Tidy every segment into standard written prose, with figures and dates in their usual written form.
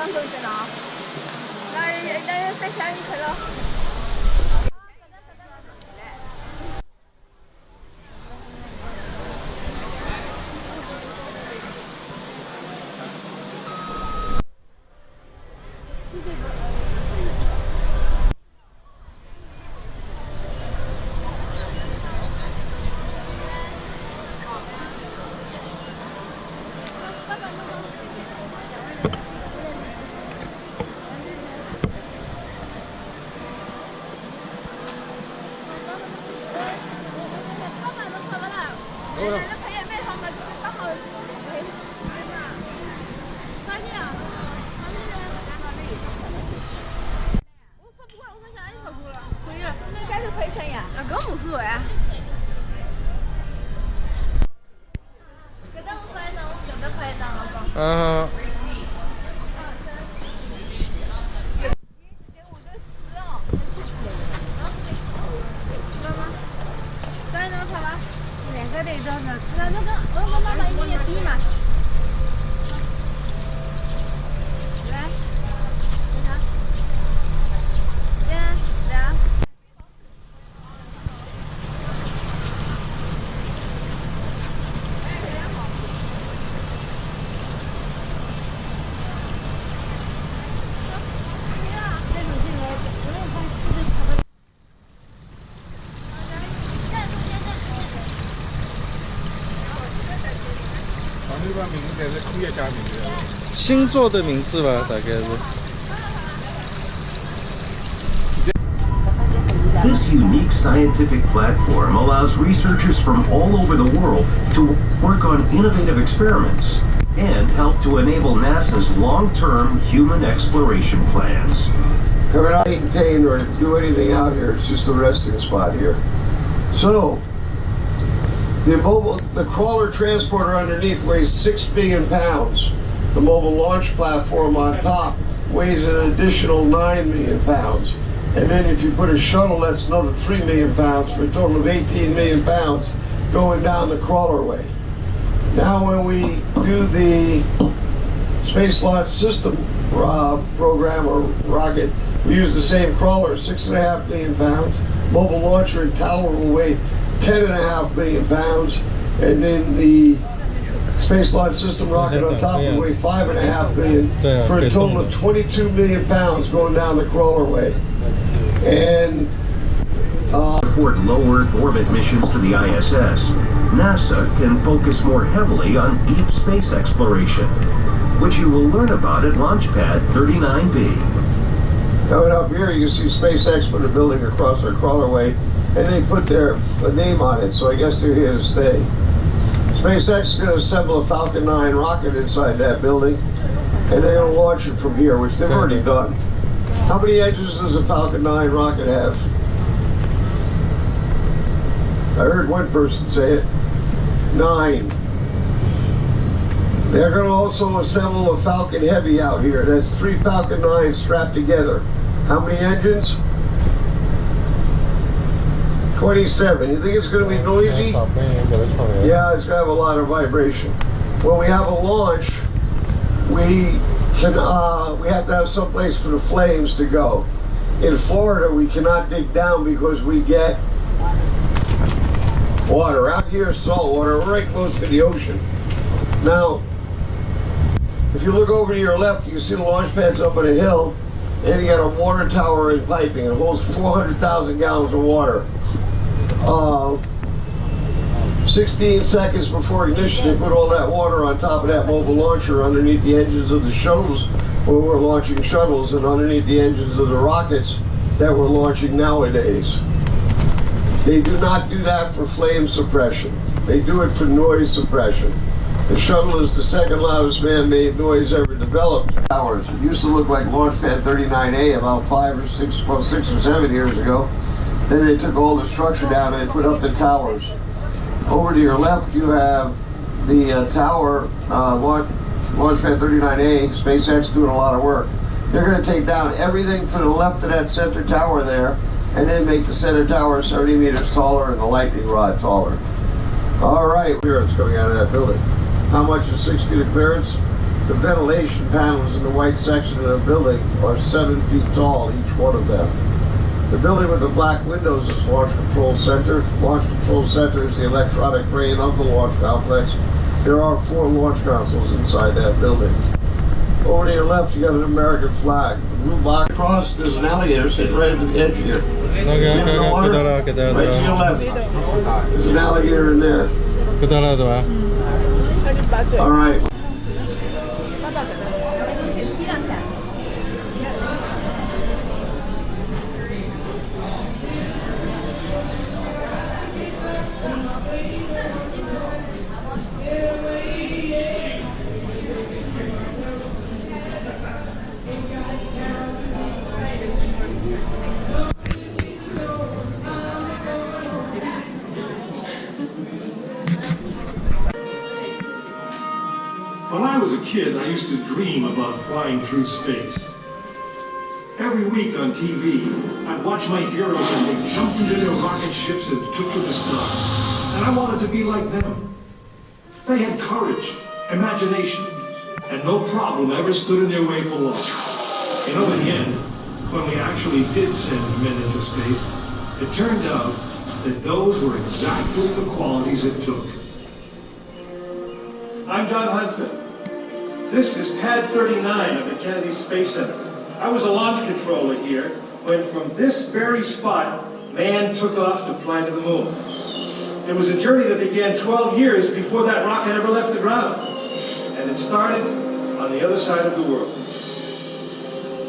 上手电脑。那再下一课了。嗯。星座的名字吧，大概是。This unique scientific platform allows researchers from all over the world to work on innovative experiments and help to enable NASA's long-term human exploration plans. We're not contain or do anything out here. It's just a resting spot here. So, the crawler transporter underneath weighs 6 billion pounds. The mobile launch platform on top weighs an additional 9 million pounds. And then if you put a shuttle, that's another 3 million pounds for a total of 18 million pounds going down the crawler way. Now when we do the Space Launch System program or rocket, we use the same crawler, 6.5 million pounds. Mobile launcher and tower will weigh 10.5 million pounds. And then the Space Launch System rocket on top will weigh 5.5 million for a total of 22 million pounds going down the crawler way. And toward low Earth orbit missions to the ISS, NASA can focus more heavily on deep space exploration, which you will learn about at Launchpad 39B. Coming up here, you can see SpaceX put a building across their crawlerway, and they put their name on it, so I guess they're here to stay. SpaceX is going to assemble a Falcon 9 rocket inside that building, and they're going to launch it from here, which they've already done. How many engines does a Falcon 9 rocket have? I heard one person say it. 9. They're going to also assemble a Falcon Heavy out here. That's 3 Falcon 9s strapped together. How many engines? 27. You think it's going to be noisy? Yeah, it's going to have a lot of vibration. When we have a launch, we have to have some place for the flames to go. In Florida, we cannot dig down because we get water. Out here, salt water, right close to the ocean. Now, if you look over to your left, you can see the launch pad's up on a hill, and you got a water tower and piping. It holds 400,000 gallons of water. 16 seconds before ignition, they put all that water on top of that mobile launcher underneath the engines of the shuttles when we're launching shuttles, and underneath the engines of the rockets that we're launching nowadays. They do not do that for flame suppression. They do it for noise suppression. The shuttle is the second loudest man-made noise ever developed. Towers. It used to look like Launchpad 39A about 6 or 7 years ago. Then they took all the structure down and they put up the towers. Over to your left, you have the tower, Launchpad 39A, SpaceX doing a lot of work. They're going to take down everything to the left of that center tower there, and then make the center tower 70 meters taller and the lightning rod taller. All right, clearance coming out of that building. How much is 6 feet of clearance? The ventilation panels in the white section of the building are 7 feet tall, each one of them. The building with the black windows is Launch Control Center. Launch Control Center is the electronic brain of the launch complex. There are 4 launch consoles inside that building. Over to your left, you got an American flag. The blue box across, there's an alligator sitting right at the edge here. Okay, Right to your left, there's an alligator in there. All right. When I was a kid, I used to dream about flying through space. Every week on TV, I'd watch my heroes as they jumped into their rocket ships and took to the stars. And I wanted to be like them. They had courage, imagination, and no problem ever stood in their way for long. You know, in the end, when we actually did send men into space, it turned out that those were exactly the qualities it took. I'm John Hudson. This is Pad 39 of the Kennedy Space Center. I was a launch controller here when from this very spot, man took off to fly to the moon. It was a journey that began 12 years before that rocket ever left the ground. And it started on the other side of the world.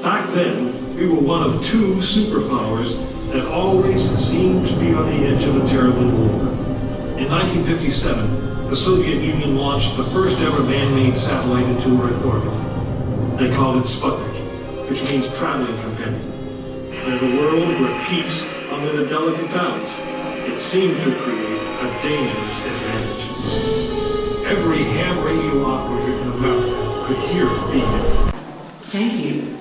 Back then, we were one of 2 superpowers that always seemed to be on the edge of a terrible war. In 1957, the Soviet Union launched the first ever man-made satellite into Earth orbit. They called it Sputnik, which means traveling companion. In a world where peace hung in a delicate balance, it seemed to create a dangerous advantage. Every ham radio operator in America could hear it beeping. Thank you.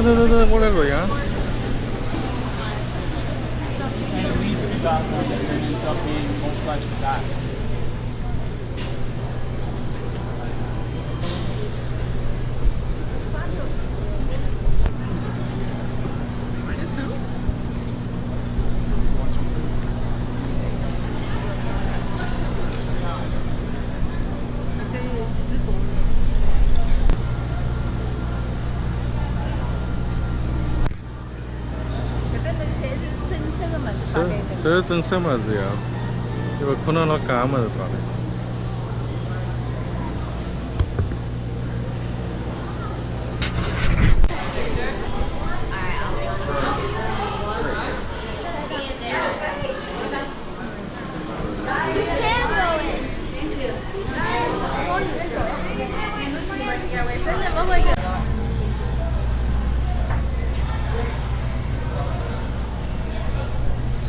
得，我来洛阳。 And we used to be about and then ends up being most likely that. 저 정서마지야. 이거 코너나 까마도 봐네.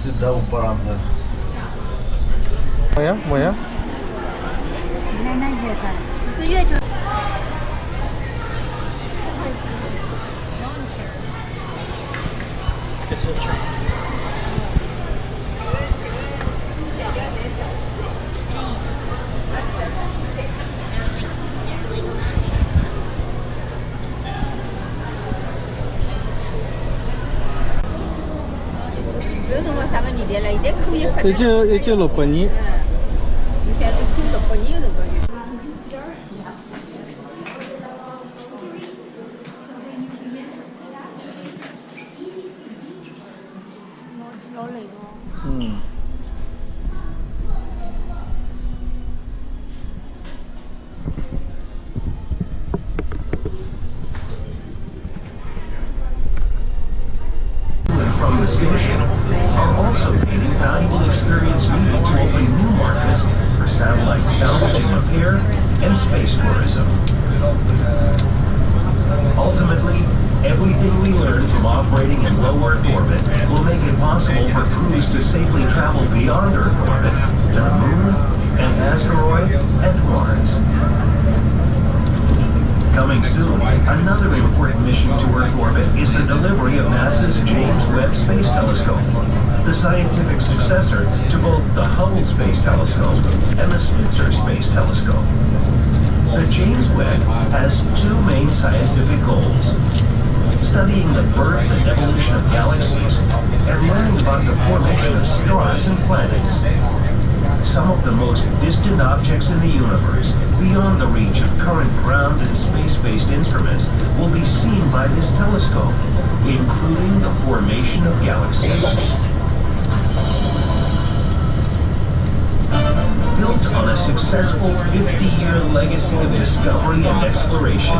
진짜 오빠랍니다. 뭐야? 뭐야? 是月球。 It's a train. 이제 로빠니. From the station are also gaining valuable experience needed to open new markets for satellite salvage and repair and space tourism. Ultimately, everything we learn from operating in low Earth orbit will make it possible for crews to safely travel beyond Earth orbit to the Moon, an asteroid, and Mars. Coming soon, another important mission to Earth orbit is the delivery of NASA's James Webb Space Telescope, the scientific successor to both the Hubble Space Telescope and the Spitzer Space Telescope. The James Webb has two main scientific goals: studying the birth and evolution of galaxies and learning about the formation of stars and planets. Some of the most distant objects in the universe, beyond the reach of current ground and space-based instruments, will be seen by this telescope, including the formation of galaxies. Built on a successful 50-year legacy of discovery and exploration,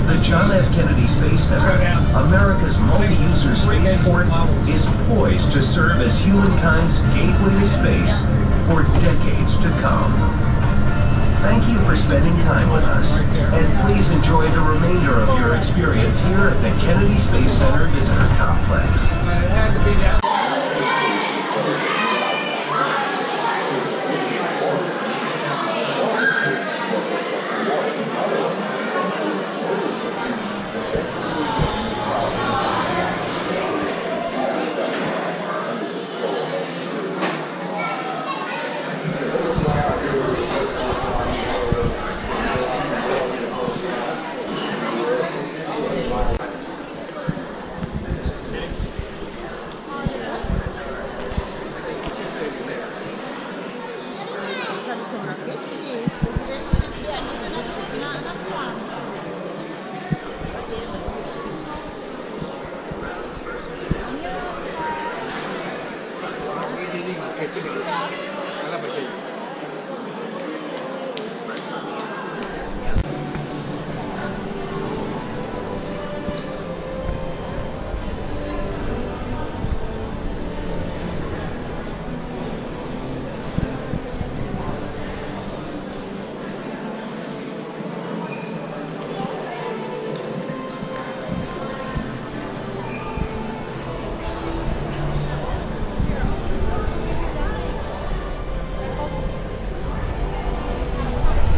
the John F. Kennedy Space Center, America's multi-user spaceport, is poised to serve as humankind's gateway to space for decades to come. Thank you for spending time with us, and please enjoy the remainder of your experience here at the Kennedy Space Center Visitor Complex.